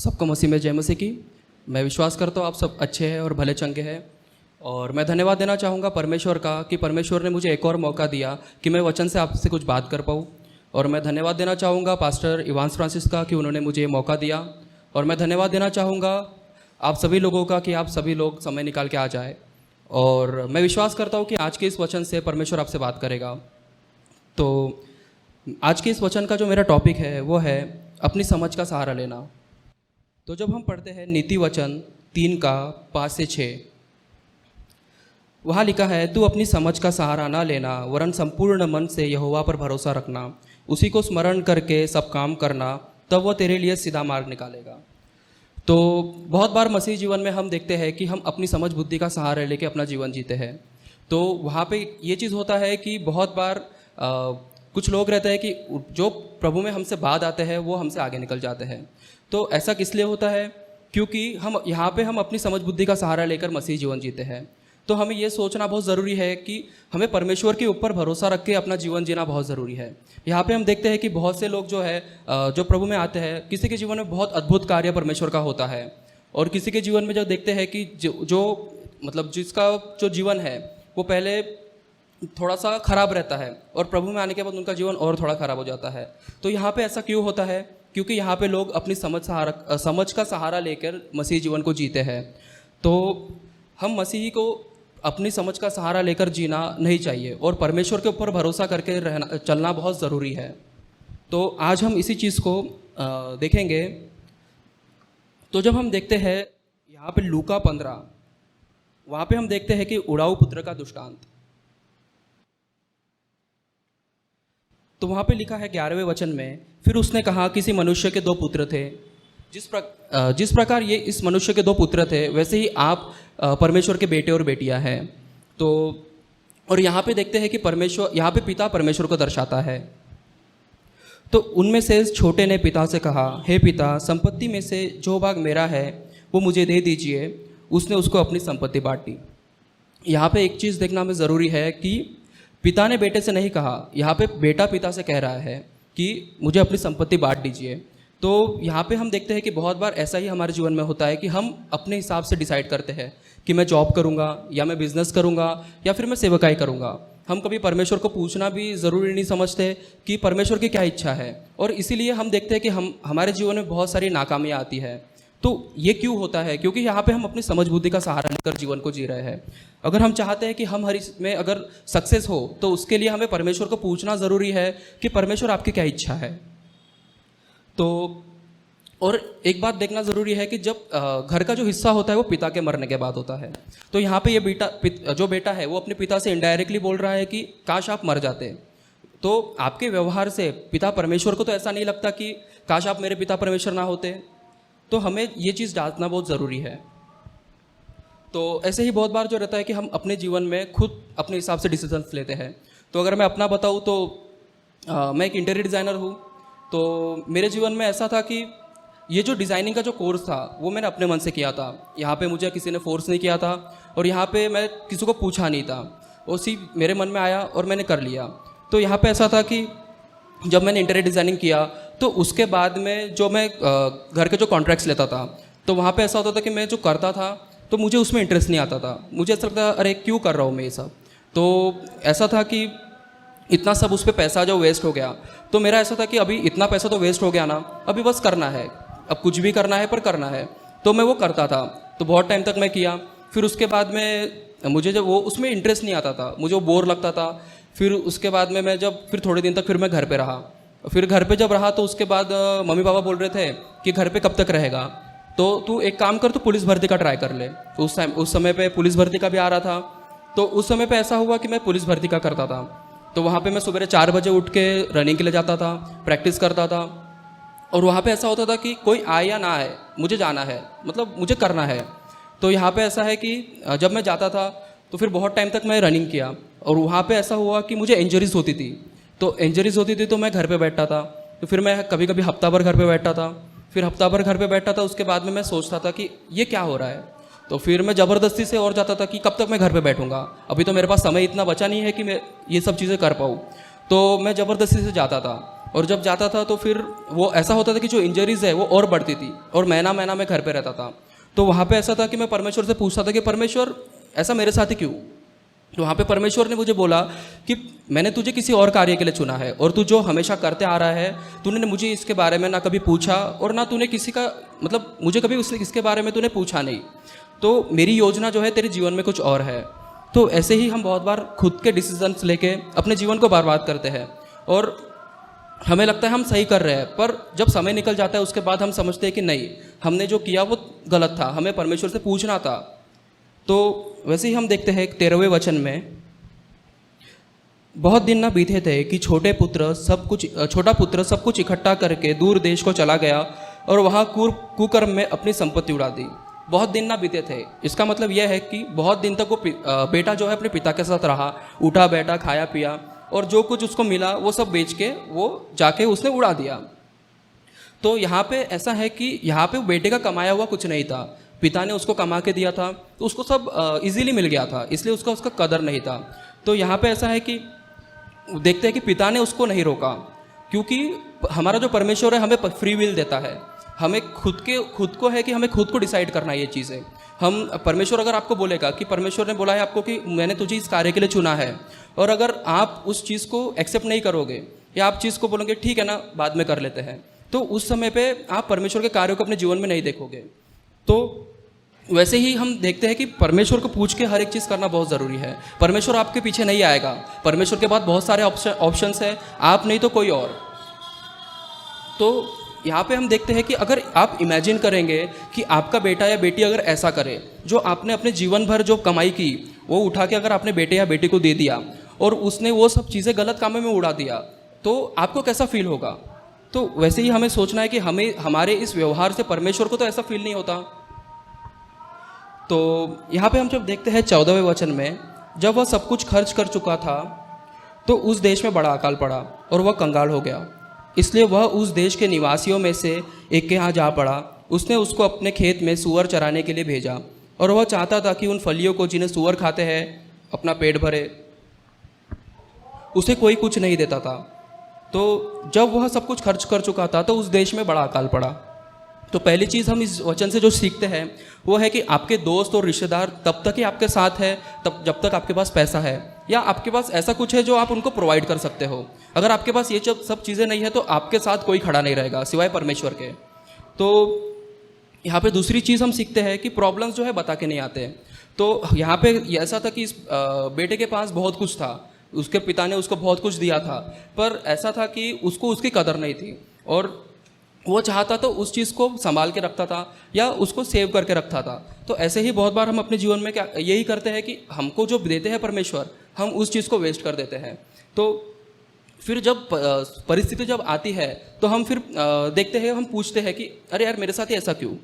सबको मसीह में जय मसीह की। मैं विश्वास करता हूँ आप सब अच्छे हैं और भले चंगे हैं। और मैं धन्यवाद देना चाहूँगा परमेश्वर का कि परमेश्वर ने मुझे एक और मौका दिया कि मैं वचन से आपसे कुछ बात कर पाऊँ। और मैं धन्यवाद देना चाहूँगा पास्टर इवांस फ्रांसिस का कि उन्होंने मुझे ये मौका दिया। और मैं धन्यवाद देना चाहूँगा आप सभी लोगों का कि आप सभी लोग समय निकाल के आ जाए। और मैं विश्वास करता हूँ कि आज के इस वचन से परमेश्वर आपसे बात करेगा। तो आज के इस वचन का जो मेरा टॉपिक है वो है अपनी समझ का सहारा लेना। तो जब हम पढ़ते हैं नीति वचन 3 का 5 से 6, वहाँ लिखा है, तू अपनी समझ का सहारा ना लेना वरन संपूर्ण मन से यहोवा पर भरोसा रखना, उसी को स्मरण करके सब काम करना, तब वह तेरे लिए सीधा मार्ग निकालेगा। तो बहुत बार मसीह जीवन में हम देखते हैं कि हम अपनी समझ बुद्धि का सहारा लेके अपना जीवन जीते हैं। तो वहाँ पे ये चीज़ होता है कि बहुत बार कुछ लोग रहते हैं कि जो प्रभु में हमसे बाद आते हैं वो हमसे आगे निकल जाते हैं। तो ऐसा किस लिए होता है? क्योंकि हम यहाँ पे हम अपनी समझ बुद्धि का सहारा लेकर मसीह जीवन जीते हैं। तो हमें ये सोचना बहुत ज़रूरी है कि हमें परमेश्वर के ऊपर भरोसा रख के अपना जीवन जीना बहुत ज़रूरी है। यहाँ पे हम देखते हैं कि बहुत से लोग जो है जो प्रभु में आते हैं, किसी के जीवन में बहुत अद्भुत कार्य परमेश्वर का होता है, और किसी के जीवन में जो देखते हैं कि जो मतलब जिसका जो जीवन है वो पहले थोड़ा सा खराब रहता है और प्रभु में आने के बाद उनका जीवन और थोड़ा खराब हो जाता है। तो यहाँ पे ऐसा क्यों होता है? क्योंकि यहाँ पे लोग अपनी समझ का सहारा लेकर मसीह जीवन को जीते हैं। तो हम मसीही को अपनी समझ का सहारा लेकर जीना नहीं चाहिए और परमेश्वर के ऊपर भरोसा करके चलना बहुत ज़रूरी है। तो आज हम इसी चीज़ को देखेंगे। तो जब हम देखते हैं यहाँ पे लूका 15, वहाँ पे हम देखते हैं कि उड़ाऊ पुत्र का दृष्टांत। तो वहाँ पे लिखा है 11वें वचन में, फिर उसने कहा, किसी मनुष्य के 2 पुत्र थे। जिस प्रकार ये इस मनुष्य के 2 पुत्र थे वैसे ही आप परमेश्वर के बेटे और बेटियां हैं। तो और यहाँ पे देखते हैं कि परमेश्वर, यहाँ पे पिता परमेश्वर को दर्शाता है। तो उनमें से छोटे ने पिता से कहा, हे पिता, संपत्ति में से जो भाग मेरा है वो मुझे दे दीजिए। उसने उसको अपनी संपत्ति बांट दी। यहाँ पे एक चीज़ देखना हमें ज़रूरी है कि पिता ने बेटे से नहीं कहा, यहाँ पे बेटा पिता से कह रहा है कि मुझे अपनी संपत्ति बांट दीजिए। तो यहाँ पे हम देखते हैं कि बहुत बार ऐसा ही हमारे जीवन में होता है कि हम अपने हिसाब से डिसाइड करते हैं कि मैं जॉब करूँगा या मैं बिज़नेस करूँगा या फिर मैं सेवकाई करूँगा। हम कभी परमेश्वर को पूछना भी ज़रूरी नहीं समझते कि परमेश्वर की क्या इच्छा है, और इसीलिए हम देखते हैं कि हमारे जीवन में बहुत सारी नाकामियाँ आती है। तो ये क्यों होता है? क्योंकि यहाँ पे हम अपनी समझ बुद्धि का सहारा लेकर जीवन को जी रहे हैं। अगर हम चाहते हैं कि हम हर इसमें अगर सक्सेस हो तो उसके लिए हमें परमेश्वर को पूछना ज़रूरी है कि परमेश्वर आपकी क्या इच्छा है। तो और एक बात देखना ज़रूरी है कि जब घर का जो हिस्सा होता है वो पिता के मरने के बाद होता है। तो यहाँ पे ये जो बेटा है वो अपने पिता से इनडायरेक्टली बोल रहा है कि काश आप मर जाते। तो आपके व्यवहार से पिता परमेश्वर को तो ऐसा नहीं लगता कि काश आप मेरे पिता परमेश्वर ना होते। तो हमें ये चीज़ जांचना बहुत ज़रूरी है। तो ऐसे ही बहुत बार जो रहता है कि हम अपने जीवन में खुद अपने हिसाब से डिसीजंस लेते हैं। तो अगर मैं अपना बताऊँ तो मैं एक इंटीरियर डिज़ाइनर हूँ। तो मेरे जीवन में ऐसा था कि ये जो डिज़ाइनिंग का जो कोर्स था वो मैंने अपने मन से किया था। यहाँ पे मुझे किसी ने फोर्स नहीं किया था और यहाँ पे मैं किसी को पूछा नहीं था, वो सिर्फ मेरे मन में आया और मैंने कर लिया। तो यहाँ पे ऐसा था कि जब मैंने इंटीरियर डिज़ाइनिंग किया तो उसके बाद में जो मैं घर के जो कॉन्ट्रैक्ट्स लेता था तो वहाँ पे ऐसा होता था कि मैं जो करता था तो मुझे उसमें इंटरेस्ट नहीं आता था। मुझे ऐसा लगता अरे क्यों कर रहा हूँ मैं ये सब। तो ऐसा था कि इतना सब उस पर पैसा जो वेस्ट हो गया, तो मेरा ऐसा था कि अभी इतना पैसा तो वेस्ट हो गया ना, अभी बस करना है, अब कुछ भी करना है पर करना है। तो मैं वो करता था। तो बहुत टाइम तक मैं किया। फिर उसके बाद में मुझे जब वो उसमें इंटरेस्ट नहीं आता था, मुझे वो बोर लगता था। फिर उसके बाद में मैं जब फिर थोड़े दिन तक फिर मैं घर पे रहा। फिर घर पे जब रहा तो उसके बाद मम्मी पापा बोल रहे थे कि घर पे कब तक रहेगा, तो तू एक काम कर, तो पुलिस भर्ती का ट्राई कर ले। तो उस समय पे पुलिस भर्ती का भी आ रहा था। तो उस समय पे ऐसा हुआ कि मैं पुलिस भर्ती का करता था। तो वहाँ पे मैं सुबह 4 बजे उठ के रनिंग के लिए जाता था, प्रैक्टिस करता था। और वहाँ पे ऐसा होता था कि कोई आए या ना आए मुझे जाना है, मतलब मुझे करना है। तो यहाँ पे ऐसा है कि जब मैं जाता था तो फिर बहुत टाइम तक मैं रनिंग किया, और वहाँ पे ऐसा हुआ कि मुझे इंजरीज होती थी। तो इंजरीज होती थी तो मैं घर पे बैठता था। तो फिर मैं कभी कभी हफ्ता भर घर पे बैठता था। फिर हफ्ता भर घर पे बैठता था, उसके बाद में मैं सोचता था कि ये क्या हो रहा है। तो फिर मैं ज़बरदस्ती से और जाता था कि कब तक मैं घर पे बैठूंगा, अभी तो मेरे पास समय इतना बचा नहीं है कि मैं ये सब चीज़ें कर पाऊँ। तो मैं ज़बरदस्ती से जाता था। और जब जाता था तो फिर वो ऐसा होता था कि जो इंजरीज़ है वो और बढ़ती थी, और महीना महीना मैं घर पे रहता था। तो वहाँ पे ऐसा था कि मैं परमेश्वर से पूछता था कि परमेश्वर ऐसा मेरे साथ ही क्यों। तो वहाँ पे परमेश्वर ने मुझे बोला कि मैंने तुझे किसी और कार्य के लिए चुना है, और तू जो हमेशा करते आ रहा है, तूने मुझे इसके बारे में ना कभी पूछा, और ना तूने किसी का मतलब मुझे कभी इसके बारे में तूने पूछा नहीं। तो मेरी योजना जो है तेरे जीवन में कुछ और है। तो ऐसे ही हम बहुत बार खुद के डिसीजंस लेके अपने जीवन को बर्बाद करते हैं, और हमें लगता है हम सही कर रहे हैं, पर जब समय निकल जाता है उसके बाद हम समझते हैं कि नहीं, हमने जो किया वो गलत था, हमें परमेश्वर से पूछना था। तो वैसे ही हम देखते हैं 13वें वचन में, बहुत दिन न बीते थे कि छोटा पुत्र सब कुछ इकट्ठा करके दूर देश को चला गया और वहाँ कुकर्म में अपनी संपत्ति उड़ा दी। बहुत दिन ना बीते थे, इसका मतलब यह है कि बहुत दिन तक वो बेटा जो है अपने पिता के साथ रहा, उठा बैठा, खाया पिया, और जो कुछ उसको मिला वो सब बेच के वो जाके उसने उड़ा दिया। तो यहाँ पे ऐसा है कि यहाँ पे बेटे का कमाया हुआ कुछ नहीं था, पिता ने उसको कमा के दिया था, तो उसको सब इजीली मिल गया था, इसलिए उसका कदर नहीं था। तो यहाँ पे ऐसा है कि देखते हैं कि पिता ने उसको नहीं रोका, क्योंकि हमारा जो परमेश्वर है हमें फ्री विल देता है, हमें खुद को है कि हमें खुद को डिसाइड करना है ये चीज़ें। हम परमेश्वर अगर आपको बोलेगा कि परमेश्वर ने बोला है आपको कि मैंने तुझे इस कार्य के लिए चुना है, और अगर आप उस चीज़ को एक्सेप्ट नहीं करोगे या आप चीज़ को बोलोगे ठीक है ना बाद में कर लेते हैं, तो उस समय पे आप परमेश्वर के कार्यों को अपने जीवन में नहीं देखोगे। तो वैसे ही हम देखते हैं कि परमेश्वर को पूछ के हर एक चीज़ करना बहुत ज़रूरी है। परमेश्वर आपके पीछे नहीं आएगा, परमेश्वर के पास बहुत सारे ऑप्शंस हैं, आप नहीं तो कोई और। तो यहाँ पे हम देखते हैं कि अगर आप इमेजिन करेंगे कि आपका बेटा या बेटी अगर ऐसा करे, जो आपने अपने जीवन भर जो कमाई की वो उठा के अगर आपने बेटे या बेटी को दे दिया और उसने वो सब चीज़ें गलत कामों में उड़ा दिया, तो आपको कैसा फील होगा। तो वैसे ही हमें सोचना है कि हमारे इस व्यवहार से परमेश्वर को तो ऐसा फील नहीं होता। तो यहाँ पे हम जब देखते हैं 14वें वचन में, जब वह सब कुछ खर्च कर चुका था तो उस देश में बड़ा अकाल पड़ा और वह कंगाल हो गया, इसलिए वह उस देश के निवासियों में से एक के यहाँ जा पड़ा। उसने उसको अपने खेत में सूअर चराने के लिए भेजा, और वह चाहता था कि उन फलियों को जिन्हें सूअर खाते हैं अपना पेट भरे। उसे कोई कुछ नहीं देता था। तो जब वह सब कुछ खर्च कर चुका था तो उस देश में बड़ा अकाल पड़ा। तो पहली चीज़ हम इस वचन से जो सीखते हैं वो है कि आपके दोस्त और रिश्तेदार तब तक ही आपके साथ है जब तक आपके पास पैसा है, या आपके पास ऐसा कुछ है जो आप उनको प्रोवाइड कर सकते हो। अगर आपके पास ये सब चीज़ें नहीं है तो आपके साथ कोई खड़ा नहीं रहेगा सिवाय परमेश्वर के। तो यहाँ पे दूसरी चीज़ हम सीखते हैं कि प्रॉब्लम्स जो है बता के नहीं आते। तो यहाँ पे ऐसा था कि इस बेटे के पास बहुत कुछ था, उसके पिता ने उसको बहुत कुछ दिया था, पर ऐसा था कि उसको उसकी कदर नहीं थी, और वो चाहता तो उस चीज़ को संभाल के रखता था या उसको सेव करके रखता था। तो ऐसे ही बहुत बार हम अपने जीवन में क्या यही करते हैं कि हमको जो देते हैं परमेश्वर, हम उस चीज़ को वेस्ट कर देते हैं। तो फिर जब परिस्थिति जब आती है तो हम फिर देखते हैं, हम पूछते हैं कि अरे यार मेरे साथ ही ऐसा क्यों।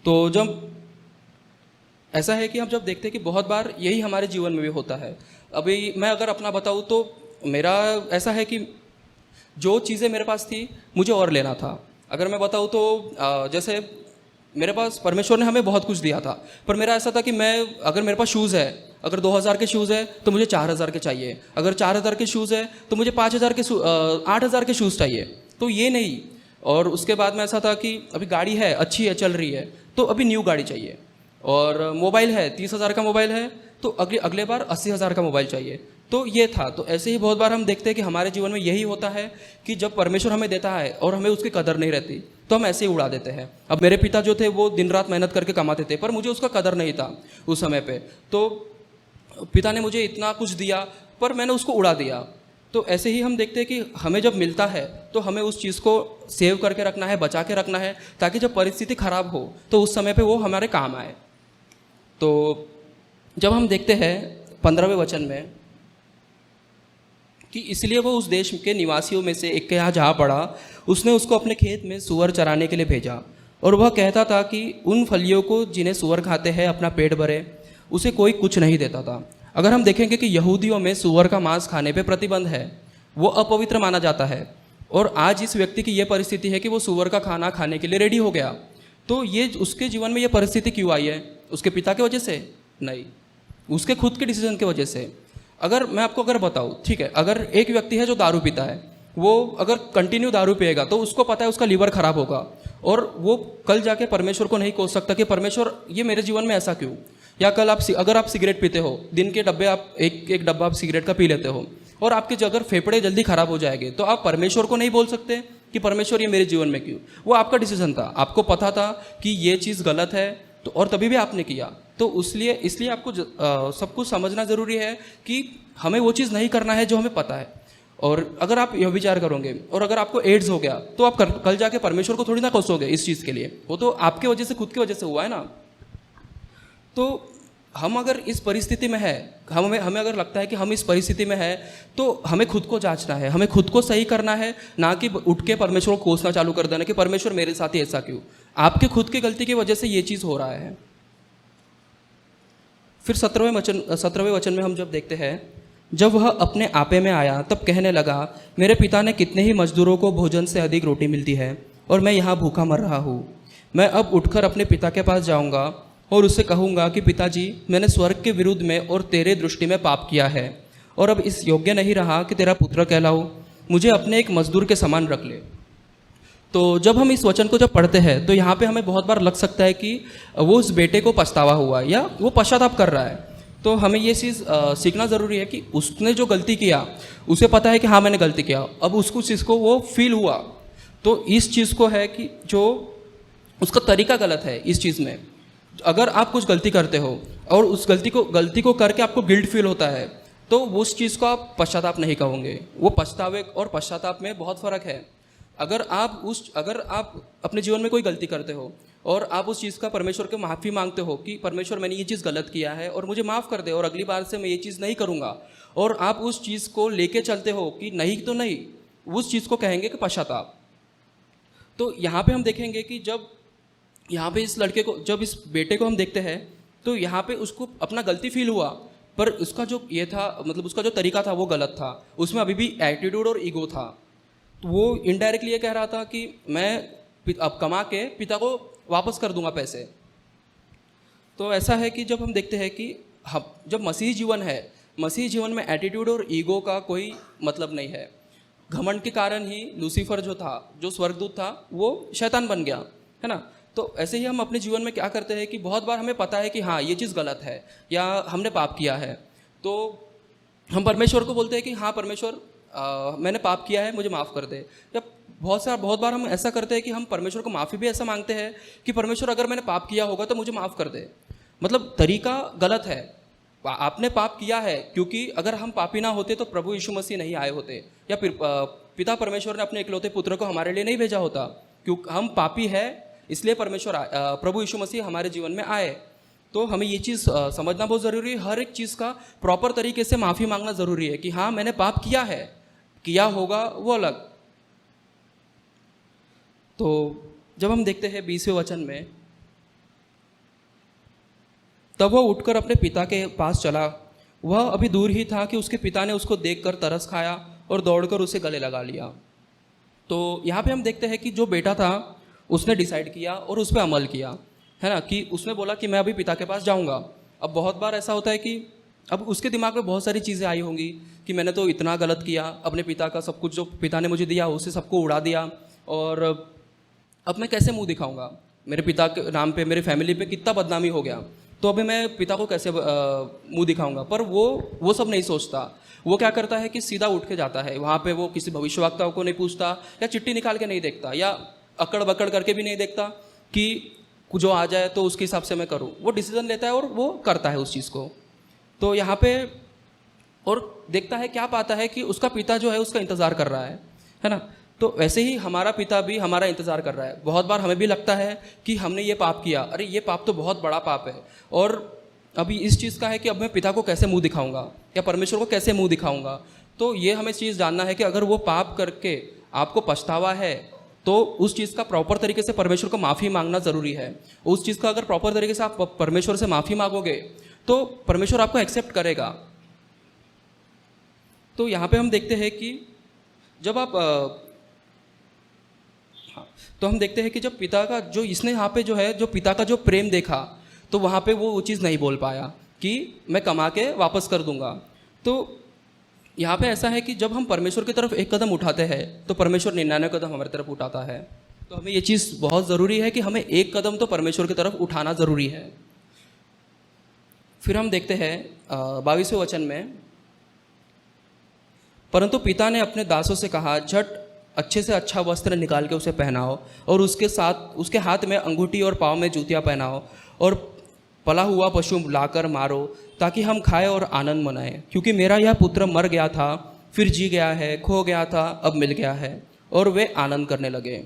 तो जब ऐसा है कि हम जब देखते हैं कि बहुत बार यही हमारे जीवन में भी होता है। अभी मैं अगर अपना बताऊँ तो मेरा ऐसा है कि जो चीज़ें मेरे पास थी मुझे और लेना था। अगर मैं बताऊँ तो जैसे मेरे पास परमेश्वर ने हमें बहुत कुछ दिया था, पर मेरा ऐसा था कि अगर मेरे पास शूज़ है, अगर 2000 के शूज़ है तो मुझे 4000 के चाहिए, अगर 4000 के शूज़ है तो मुझे 8000 के शूज़ चाहिए। तो ये नहीं। और उसके बाद में ऐसा था कि अभी गाड़ी है, अच्छी है, चल रही है, तो अभी न्यू गाड़ी चाहिए। और मोबाइल है, 30,000 का मोबाइल है, तो अगले बार 80,000 का मोबाइल चाहिए। तो ये था। तो ऐसे ही बहुत बार हम देखते हैं कि हमारे जीवन में यही होता है कि जब परमेश्वर हमें देता है और हमें उसकी कदर नहीं रहती तो हम ऐसे ही उड़ा देते हैं। अब मेरे पिता जो थे वो दिन रात मेहनत करके कमाते थे, पर मुझे उसका कदर नहीं था उस समय पे। तो पिता ने मुझे इतना कुछ दिया पर मैंने उसको उड़ा दिया। तो ऐसे ही हम देखते हैं कि हमें जब मिलता है तो हमें उस चीज़ को सेव करके रखना है, बचा के रखना है, ताकि जब परिस्थिति खराब हो तो उस समय पे वो हमारे काम आए। तो जब हम देखते हैं 15वें वचन में कि इसलिए वो उस देश के निवासियों में से एक के यहाँ जा पड़ा, उसने उसको अपने खेत में सूअर चराने के लिए भेजा, और वह कहता था कि उन फलियों को जिन्हें सूअर खाते हैं अपना पेट भरे। उसे कोई कुछ नहीं देता था। अगर हम देखेंगे कि यहूदियों में सूअर का मांस खाने पे प्रतिबंध है, वो अपवित्र माना जाता है, और आज इस व्यक्ति की ये परिस्थिति है कि वो सूअर का खाना खाने के लिए रेडी हो गया। तो ये उसके जीवन में ये परिस्थिति क्यों आई है? उसके पिता की वजह से नहीं, उसके खुद के डिसीजन की वजह से। अगर मैं आपको बताऊँ, ठीक है, अगर एक व्यक्ति है जो दारू पीता है वो अगर कंटिन्यू दारू पिएगा तो उसको पता है उसका लीवर खराब होगा, और वो कल जाके परमेश्वर को नहीं कोस सकता कि परमेश्वर ये मेरे जीवन में ऐसा क्यों। या कल अगर आप सिगरेट पीते हो, दिन के डब्बे आप एक डब्बा आप सिगरेट का पी लेते हो, और आपके अगर फेफड़े जल्दी खराब हो जाएंगे, तो आप परमेश्वर को नहीं बोल सकते कि परमेश्वर ये मेरे जीवन में क्यों। वो आपका डिसीजन था, आपको पता था कि ये चीज़ गलत है, तो और तभी भी आपने किया। तो इसलिए आपको सब कुछ समझना ज़रूरी है कि हमें वो चीज़ नहीं करना है जो हमें पता है। और अगर आप यह विचार करोगे और अगर आपको एड्स हो गया, तो आप कल जाके परमेश्वर को थोड़ी ना कोसोगे इस चीज़ के लिए, वो तो आपके वजह से, खुद की वजह से हुआ है ना। तो हम अगर इस परिस्थिति में है, हमें अगर लगता है कि हम इस परिस्थिति में है, तो हमें खुद को जांचना है, हमें खुद को सही करना है, ना कि उठ के परमेश्वर को कोसना चालू कर देना कि परमेश्वर मेरे साथ ही ऐसा क्यों। आपके खुद की गलती की वजह से ये चीज़ हो रहा है। फिर 17वें वचन में हम जब देखते हैं, जब वह अपने आपे में आया तब कहने लगा, मेरे पिता ने कितने ही मजदूरों को भोजन से अधिक रोटी मिलती है और मैं यहाँ भूखा मर रहा हूँ। मैं अब उठकर अपने पिता के पास जाऊँगा और उससे कहूँगा कि पिताजी, मैंने स्वर्ग के विरुद्ध में और तेरे दृष्टि में पाप किया है और अब इस योग्य नहीं रहा कि तेरा पुत्र कहलाऊँ। मुझे अपने एक मजदूर के समान रख ले। तो जब हम इस वचन को जब पढ़ते हैं, तो यहाँ पे हमें बहुत बार लग सकता है कि वो उस बेटे को पछतावा हुआ या वो पश्चाताप कर रहा है। तो हमें ये चीज़ सीखना ज़रूरी है कि उसने जो गलती किया, उसे पता है कि हाँ मैंने गलती किया, अब उसको चीज़ को वो फील हुआ। तो इस चीज़ को है कि जो उसका तरीका गलत है इस चीज़ में। अगर आप कुछ गलती करते हो और उस गलती को करके आपको गिल्ट फील होता है, तो उस चीज़ को आप पश्चाताप नहीं कहोगे। वो पछतावे और पश्चाताप में बहुत फ़र्क है। अगर आप अपने जीवन में कोई गलती करते हो और आप उस चीज़ का परमेश्वर के माफ़ी मांगते हो कि परमेश्वर मैंने ये चीज़ गलत किया है और मुझे माफ़ कर दे और अगली बार से मैं ये चीज़ नहीं करूँगा, और आप उस चीज़ को लेके चलते हो कि नहीं तो नहीं, उस चीज़ को कहेंगे कि पश्चाताप। तो यहाँ पे हम देखेंगे कि जब यहाँ पे जब इस बेटे को हम देखते हैं, तो यहाँ पे उसको अपना गलती फील हुआ, पर उसका जो ये था, मतलब उसका जो तरीका था वो गलत था। उसमें अभी भी एटीट्यूड और ईगो था। तो वो इनडायरेक्टली ये कह रहा था कि मैं अब कमा के पिता को वापस कर दूंगा पैसे। तो ऐसा है कि जब हम देखते हैं कि जब मसीही जीवन है, मसीही जीवन में एटीट्यूड और ईगो का कोई मतलब नहीं है। घमंड के कारण ही लूसीफर जो स्वर्गदूत था, वो शैतान बन गया, है ना। तो ऐसे ही हम अपने जीवन में क्या करते हैं कि बहुत बार हमें पता है कि हाँ ये चीज़ गलत है या हमने पाप किया है, तो हम परमेश्वर को बोलते हैं कि हाँ परमेश्वर, मैंने पाप किया है, मुझे माफ़ कर दे। या बहुत बार हम ऐसा करते हैं कि हम परमेश्वर को माफ़ी भी ऐसा मांगते हैं कि परमेश्वर अगर मैंने पाप किया होगा तो मुझे माफ़ कर दे। मतलब तरीका गलत है। आपने पाप किया है, क्योंकि अगर हम पापी ना होते तो प्रभु यीशु मसीह नहीं आए होते, या फिर पिता परमेश्वर ने अपने इकलौते पुत्र को हमारे लिए नहीं भेजा होता। क्योंकि हम पापी है, इसलिए प्रभु यीशु मसीह हमारे जीवन में आए। तो हमें ये चीज़ समझना बहुत ज़रूरी है। हर एक चीज़ का प्रॉपर तरीके से माफ़ी मांगना ज़रूरी है कि हाँ मैंने पाप किया है, किया होगा वो अलग। तो जब हम देखते हैं 20वें वचन में, तब वह उठकर अपने पिता के पास चला। वह अभी दूर ही था कि उसके पिता ने उसको देखकर तरस खाया और दौड़कर उसे गले लगा लिया। तो यहाँ पे हम देखते हैं कि जो बेटा था उसने डिसाइड किया और उस पर अमल किया, है ना, कि उसने बोला कि मैं अभी पिता के पास जाऊँगा। अब बहुत बार ऐसा होता है कि अब उसके दिमाग में बहुत सारी चीज़ें आई होंगी कि मैंने तो इतना गलत किया, अपने पिता का सब कुछ जो पिता ने मुझे दिया उससे सबको उड़ा दिया, और अब मैं कैसे मुंह दिखाऊंगा, मेरे पिता के नाम पे, मेरे फैमिली पे कितना बदनामी हो गया, तो अभी मैं पिता को कैसे मुंह दिखाऊंगा। पर वो सब नहीं सोचता। वो क्या करता है कि सीधा उठ के जाता है वहाँ पे। वो किसी भविष्यवक्ता को नहीं पूछता या चिट्ठी निकाल के नहीं देखता या अकड़ बकड़ करके भी नहीं देखता कि जो आ जाए तो उसके हिसाब से मैं करूँ। वो डिसीजन लेता है और वो करता है उस चीज़ को। तो यहाँ पे और देखता है, क्या पाता है कि उसका पिता जो है उसका इंतज़ार कर रहा है ना। तो वैसे ही हमारा पिता भी हमारा इंतज़ार कर रहा है। बहुत बार हमें भी लगता है कि हमने ये पाप किया, अरे ये पाप तो बहुत बड़ा पाप है, और अभी इस चीज़ का है कि अब मैं पिता को कैसे मुंह दिखाऊंगा या परमेश्वर को कैसे मुंह दिखाऊंगा। तो ये हमें चीज़ जानना है कि अगर वो पाप करके आपको पछतावा है, तो उस चीज़ का प्रॉपर तरीके से परमेश्वर को माफ़ी मांगना ज़रूरी है। उस चीज़ का अगर प्रॉपर तरीके से आप परमेश्वर से माफ़ी मांगोगे तो परमेश्वर आपको एक्सेप्ट करेगा। तो यहाँ पे हम देखते हैं कि जब आप तो हम देखते हैं कि जब पिता का जो इसने यहाँ पे जो है, जो पिता का जो प्रेम देखा, तो वहाँ पे वो चीज़ नहीं बोल पाया कि मैं कमा के वापस कर दूंगा। तो यहाँ पे ऐसा है कि जब हम परमेश्वर की तरफ एक कदम उठाते हैं तो परमेश्वर 99 कदम हमारी तरफ उठाता है। तो हमें ये चीज़ बहुत ज़रूरी है कि हमें एक कदम तो परमेश्वर की तरफ उठाना ज़रूरी है। फिर हम देखते हैं 22वें वचन में, परंतु पिता ने अपने दासों से कहा, झट अच्छे से अच्छा वस्त्र निकाल के उसे पहनाओ और उसके हाथ में अंगूठी और पाँव में जूतियाँ पहनाओ और पला हुआ पशु लाकर मारो, ताकि हम खाएं और आनंद मनाएं। क्योंकि मेरा यह पुत्र मर गया था, फिर जी गया है, खो गया था, अब मिल गया है। और वे आनंद करने लगे।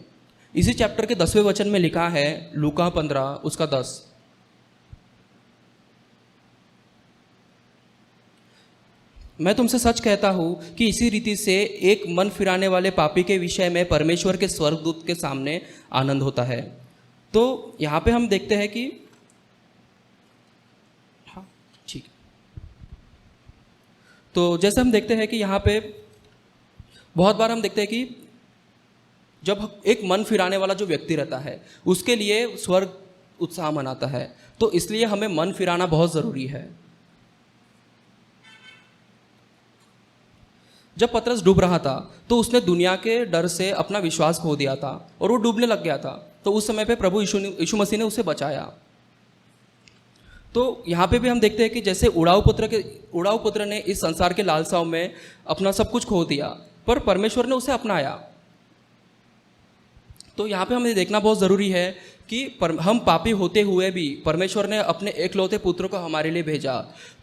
इसी चैप्टर के 10वें वचन में लिखा है, लूका 15 उसका 10, मैं तुमसे सच कहता हूँ कि इसी रीति से एक मन फिराने वाले पापी के विषय में परमेश्वर के स्वर्गदूत के सामने आनंद होता है। तो यहाँ पे हम देखते हैं कि हाँ ठीक, तो जैसे हम देखते हैं कि यहाँ पे बहुत बार हम देखते हैं कि जब एक मन फिराने वाला जो व्यक्ति रहता है उसके लिए स्वर्ग उत्साह मनाता है। तो इसलिए हमें मन फिराना बहुत ज़रूरी है। जब पतरस डूब रहा था तो उसने दुनिया के डर से अपना विश्वास खो दिया था और वो डूबने लग गया था। तो उस समय पे प्रभु यीशु मसीह ने उसे बचाया। तो यहाँ पे भी हम देखते हैं कि जैसे उड़ाऊ पुत्र ने इस संसार के लालसाओं में अपना सब कुछ खो दिया, पर परमेश्वर ने उसे अपनाया। तो यहाँ पे हमें देखना बहुत ज़रूरी है कि हम पापी होते हुए भी परमेश्वर ने अपने एकलौते पुत्र को हमारे लिए भेजा।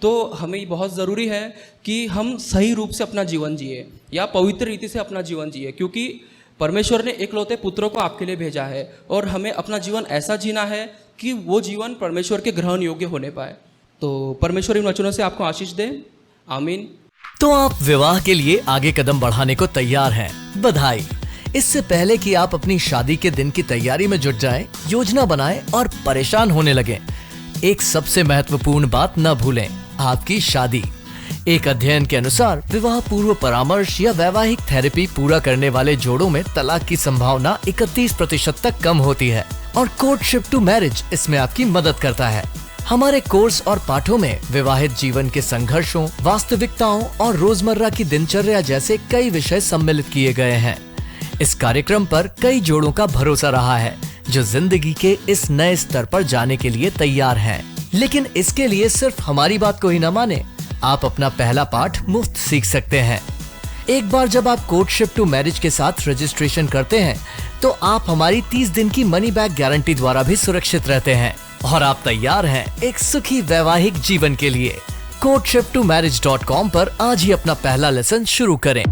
तो हमें बहुत ज़रूरी है कि हम सही रूप से अपना जीवन जिए या पवित्र रीति से अपना जीवन जिए, क्योंकि परमेश्वर ने एकलौते पुत्र को आपके लिए भेजा है और हमें अपना जीवन ऐसा जीना है कि वो जीवन परमेश्वर के ग्रहण योग्य होने पाए। तो परमेश्वर इन वचनों से आपको आशीष दे, आमीन। तो आप विवाह के लिए आगे कदम बढ़ाने को तैयार हैं, बधाई। इससे पहले कि आप अपनी शादी के दिन की तैयारी में जुट जाएं, योजना बनाएं और परेशान होने लगें, एक सबसे महत्वपूर्ण बात न भूलें, आपकी शादी। एक अध्ययन के अनुसार विवाह पूर्व परामर्श या वैवाहिक थेरेपी पूरा करने वाले जोड़ों में तलाक की संभावना 31% तक कम होती है और कोर्टशिप टू मैरिज इसमें आपकी मदद करता है। हमारे कोर्स और पाठों में विवाहित जीवन के संघर्षों, वास्तविकताओं और रोजमर्रा की दिनचर्या जैसे कई विषय सम्मिलित किए गए हैं। इस कार्यक्रम पर कई जोड़ों का भरोसा रहा है जो जिंदगी के इस नए स्तर पर जाने के लिए तैयार हैं। लेकिन इसके लिए सिर्फ हमारी बात को ही न माने, आप अपना पहला पाठ मुफ्त सीख सकते हैं। एक बार जब आप कोर्टशिप टू मैरिज के साथ रजिस्ट्रेशन करते हैं तो आप हमारी 30 दिन की मनी बैक गारंटी द्वारा भी सुरक्षित रहते हैं और आप तैयार हैं एक सुखी वैवाहिक जीवन के लिए। courtship2marriage.com पर आज ही अपना पहला लेसन शुरू करें।